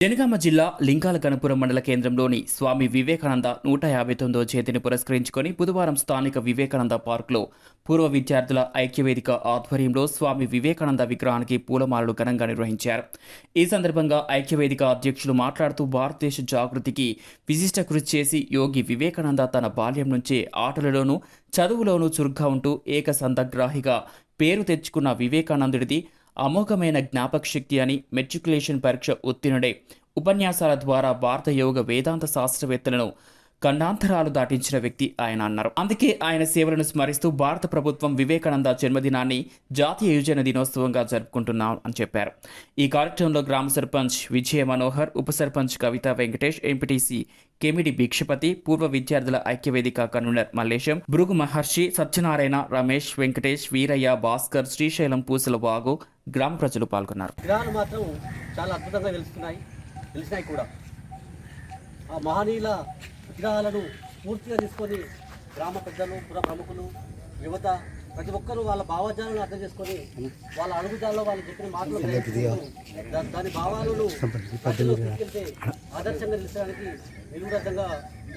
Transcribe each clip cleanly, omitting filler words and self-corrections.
జనగామ జిల్లా లింగాల గణపురం మండల కేంద్రంలోని స్వామి వివేకానంద 159వ జయంతిని పురస్కరించుకొని బుధవారం స్థానిక వివేకానంద పార్కులో పూర్వ విద్యార్థుల ఐక్యవేదిక ఆధ్వర్యంలో స్వామి వివేకానంద విగ్రహానికి పూలమాలలు ఘనంగా నిర్వహించారు. ఈ సందర్భంగా ఐక్యవేదిక అధ్యక్షులు మాట్లాడుతూ భారతదేశ జాగృతికి విశిష్ట కృషి చేసి యోగి వివేకానంద తన బాల్యం నుంచే ఆటలలోనూ చదువులోనూ చురుగ్గా ఉంటూ ఏకసంధగ్రాహిగా పేరు తెచ్చుకున్న వివేకానందుడిది అమోఘమైన జ్ఞాపకశక్తి అని, మెట్రికులేషన్ పరీక్ష ఉత్తీర్ణుడై ఉపన్యాసాల ద్వారా భారత యోగ వేదాంత శాస్త్రవేత్తలను ఖండాంతరాలు దాటించిన వ్యక్తి ఆయన అన్నారు. అందుకే ఆయన సేవలను స్మరిస్తూ భారత ప్రభుత్వం వివేకానంద జన్మదినాన్ని జాతీయ యువజన దినోత్సవంగా జరుపుకుంటున్నాం అని చెప్పారు. ఈ కార్యక్రమంలో గ్రామ సర్పంచ్ విజయ మనోహర్, ఉప సర్పంచ్ కవిత వెంకటేష్, ఎంపీటీసీ కెమిడి భిక్షపతి, పూర్వ విద్యార్థుల ఐక్యవేదిక కన్వీనర్ మల్లేశం, భృగు మహర్షి, సత్యనారాయణ, రమేష్, వెంకటేష్, వీరయ్య, భాస్కర్, శ్రీశైలం, పూసల వాగు గ్రామ ప్రజలు పాల్గొన్నారు. విగ్రహాలు మాత్రం చాలా అద్భుతంగా తెలిసినాయి కూడా. ఆ మహనీయుల విగ్రహాలను పూర్తిగా తీసుకొని గ్రామ పెద్దలు, పుర ప్రముఖులు, యువత ప్రతి ఒక్కరూ వాళ్ళ భావజాలను అర్థం చేసుకొని వాళ్ళ అడుగుజాల్లో వాళ్ళు చెప్పిన మాటలు దాని భావాలను తీసుకెళ్తే ఆదర్శంగా నిలిచడానికి నిలువురద్దంగా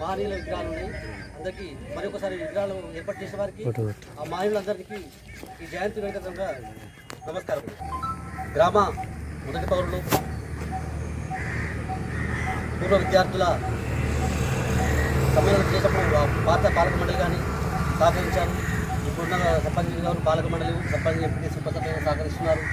మహనీయుల విగ్రహాలు ఉన్నాయి. అందరికీ మరొకసారి విగ్రహాలు ఏర్పాటు చేసే వారికి, ఆ మహనీయులందరికీ ఈ జయంతి వేదికగా నమస్కారం. గ్రామ మొదటి పౌరులు, పూర్వ విద్యార్థుల సమ్మేళనం చేసినప్పుడు పాత పాలక మండలి కానీ సహకరించారు. ఇప్పుడున్న సర్పంచ్ గారు, పాలక మండలి, సర్పంచ్, ఎంపీ, సర్పంచ్ సహకరిస్తున్నారు.